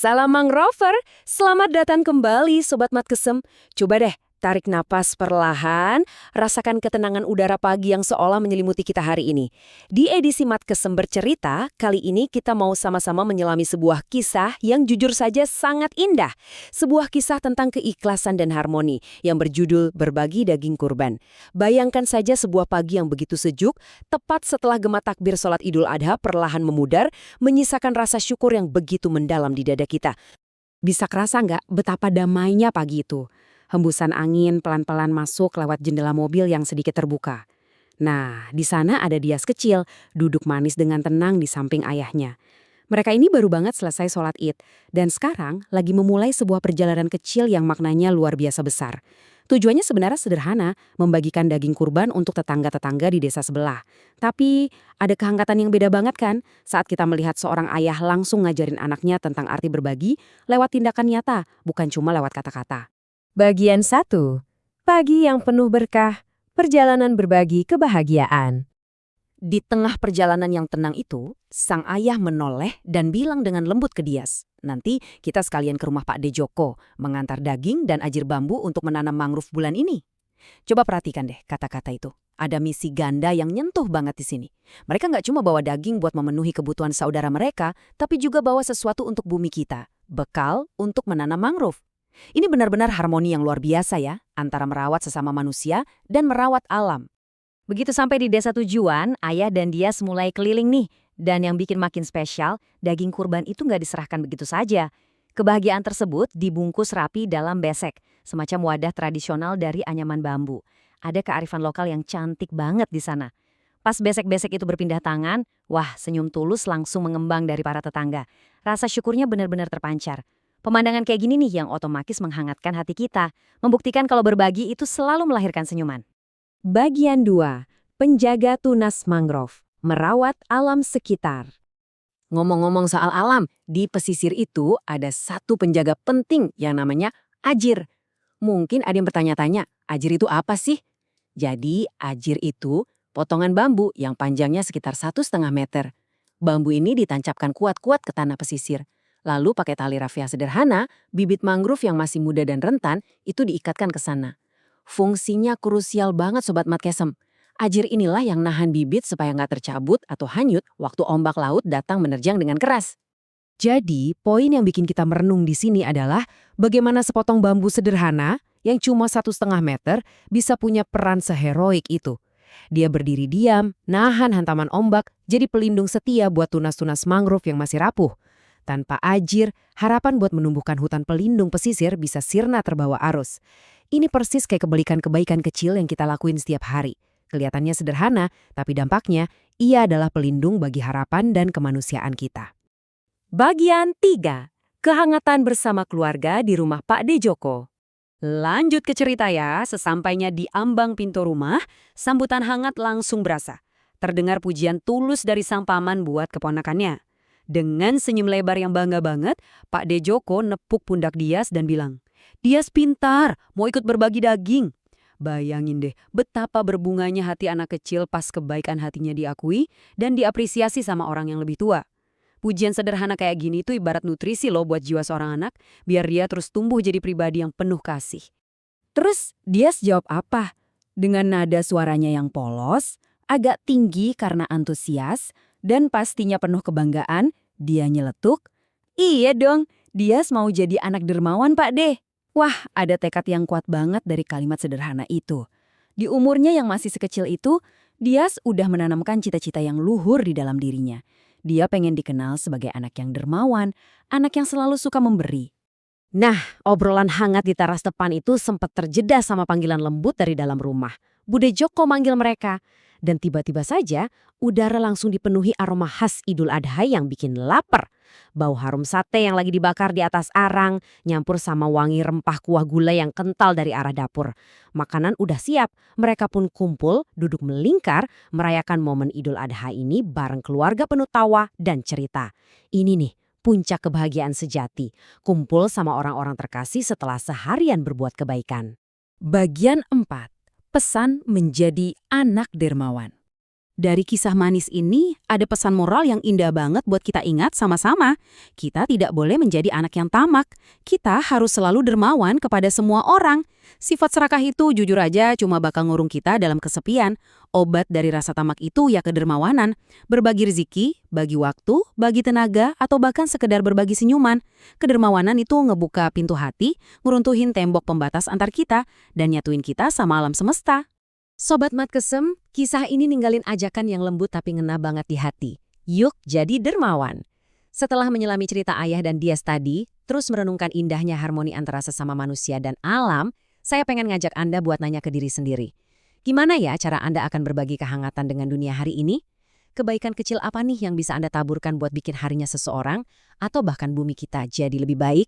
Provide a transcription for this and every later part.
Salam mangrover, selamat datang kembali Sobat Matkesem. Coba deh, tarik napas perlahan, rasakan ketenangan udara pagi yang seolah menyelimuti kita hari ini. Di edisi Matkesem bercerita, kali ini kita mau sama-sama menyelami sebuah kisah yang jujur saja sangat indah. Sebuah kisah tentang keikhlasan dan harmoni yang berjudul Berbagi Daging Kurban. Bayangkan saja sebuah pagi yang begitu sejuk, tepat setelah gema takbir sholat Idul Adha perlahan memudar, menyisakan rasa syukur yang begitu mendalam di dada kita. Bisa kerasa nggak betapa damainya pagi itu? Hembusan angin pelan-pelan masuk lewat jendela mobil yang sedikit terbuka. Nah, di sana ada Dias kecil, duduk manis dengan tenang di samping ayahnya. Mereka ini baru banget selesai sholat Id, dan sekarang lagi memulai sebuah perjalanan kecil yang maknanya luar biasa besar. Tujuannya sebenarnya sederhana, membagikan daging kurban untuk tetangga-tetangga di desa sebelah. Tapi ada kehangatan yang beda banget kan saat kita melihat seorang ayah langsung ngajarin anaknya tentang arti berbagi lewat tindakan nyata, bukan cuma lewat kata-kata. Bagian 1. Pagi yang penuh berkah, perjalanan berbagi kebahagiaan. Di tengah perjalanan yang tenang itu, sang ayah menoleh dan bilang dengan lembut ke Dias, "Nanti kita sekalian ke rumah Pak De Joko, mengantar daging dan ajir bambu untuk menanam mangrove bulan ini." Coba perhatikan deh kata-kata itu. Ada misi ganda yang nyentuh banget di sini. Mereka nggak cuma bawa daging buat memenuhi kebutuhan saudara mereka, tapi juga bawa sesuatu untuk bumi kita, bekal untuk menanam mangrove. Ini benar-benar harmoni yang luar biasa ya, antara merawat sesama manusia dan merawat alam. Begitu sampai di desa tujuan, ayah dan Dias mulai keliling nih. Dan yang bikin makin spesial, daging kurban itu nggak diserahkan begitu saja. Kebahagiaan tersebut dibungkus rapi dalam besek, semacam wadah tradisional dari anyaman bambu. Ada kearifan lokal yang cantik banget di sana. Pas besek-besek itu berpindah tangan, wah, senyum tulus langsung mengembang dari para tetangga. Rasa syukurnya benar-benar terpancar. Pemandangan kayak gini nih yang otomatis menghangatkan hati kita, membuktikan kalau berbagi itu selalu melahirkan senyuman. Bagian 2. Penjaga tunas mangrove, merawat alam sekitar. Ngomong-ngomong soal alam, di pesisir itu ada satu penjaga penting yang namanya ajir. Mungkin ada yang bertanya-tanya, ajir itu apa sih? Jadi, ajir itu potongan bambu yang panjangnya sekitar 1,5 meter. Bambu ini ditancapkan kuat-kuat ke tanah pesisir. Lalu pakai tali rafia sederhana, bibit mangrove yang masih muda dan rentan itu diikatkan ke sana. Fungsinya krusial banget Sobat Matkesem. Ajir inilah yang nahan bibit supaya nggak tercabut atau hanyut waktu ombak laut datang menerjang dengan keras. Jadi, poin yang bikin kita merenung di sini adalah bagaimana sepotong bambu sederhana yang cuma 1,5 meter bisa punya peran seheroik itu. Dia berdiri diam, nahan hantaman ombak, jadi pelindung setia buat tunas-tunas mangrove yang masih rapuh. Tanpa ajir, harapan buat menumbuhkan hutan pelindung pesisir bisa sirna terbawa arus. Ini persis kayak kebaikan-kebaikan kecil yang kita lakuin setiap hari. Kelihatannya sederhana, tapi dampaknya ia adalah pelindung bagi harapan dan kemanusiaan kita. Bagian 3. Kehangatan bersama keluarga di rumah Pak De Joko. Lanjut ke cerita ya, sesampainya di ambang pintu rumah, sambutan hangat langsung berasa. Terdengar pujian tulus dari sang paman buat keponakannya. Dengan senyum lebar yang bangga banget, Pak De Joko nepuk pundak Dias dan bilang, "Dias pintar, mau ikut berbagi daging." Bayangin deh betapa berbunganya hati anak kecil pas kebaikan hatinya diakui dan diapresiasi sama orang yang lebih tua. Pujian sederhana kayak gini tuh ibarat nutrisi loh buat jiwa seorang anak, biar dia terus tumbuh jadi pribadi yang penuh kasih. Terus Dias jawab apa? Dengan nada suaranya yang polos, agak tinggi karena antusias, dan pastinya penuh kebanggaan, dia nyeletuk, "Iya dong, Dias mau jadi anak dermawan Pak De." Wah, ada tekad yang kuat banget dari kalimat sederhana itu. Di umurnya yang masih sekecil itu, Dias udah menanamkan cita-cita yang luhur di dalam dirinya. Dia pengen dikenal sebagai anak yang dermawan, anak yang selalu suka memberi. Nah, obrolan hangat di teras depan itu sempat terjeda sama panggilan lembut dari dalam rumah. Bude Joko manggil mereka. Dan tiba-tiba saja, udara langsung dipenuhi aroma khas Idul Adha yang bikin lapar. Bau harum sate yang lagi dibakar di atas arang, nyampur sama wangi rempah kuah gulai yang kental dari arah dapur. Makanan udah siap, mereka pun kumpul, duduk melingkar, merayakan momen Idul Adha ini bareng keluarga penuh tawa dan cerita. Ini nih, puncak kebahagiaan sejati, kumpul sama orang-orang terkasih setelah seharian berbuat kebaikan. Bagian 4. Pesan menjadi anak dermawan. Dari kisah manis ini, ada pesan moral yang indah banget buat kita ingat sama-sama. Kita tidak boleh menjadi anak yang tamak. Kita harus selalu dermawan kepada semua orang. Sifat serakah itu jujur aja cuma bakal ngurung kita dalam kesepian. Obat dari rasa tamak itu ya kedermawanan. Berbagi rezeki, bagi waktu, bagi tenaga, atau bahkan sekedar berbagi senyuman. Kedermawanan itu ngebuka pintu hati, ngeruntuhin tembok pembatas antar kita, dan nyatuin kita sama alam semesta. Sobat Mat Kesem, kisah ini ninggalin ajakan yang lembut tapi ngena banget di hati. Yuk jadi dermawan. Setelah menyelami cerita Ayah dan Dias tadi, terus merenungkan indahnya harmoni antara sesama manusia dan alam, saya pengen ngajak Anda buat nanya ke diri sendiri. Gimana ya cara Anda akan berbagi kehangatan dengan dunia hari ini? Kebaikan kecil apa nih yang bisa Anda taburkan buat bikin harinya seseorang, atau bahkan bumi kita jadi lebih baik?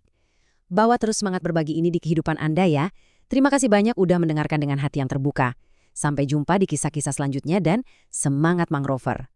Bawa terus semangat berbagi ini di kehidupan Anda ya. Terima kasih banyak udah mendengarkan dengan hati yang terbuka. Sampai jumpa di kisah-kisah selanjutnya dan semangat mangrover!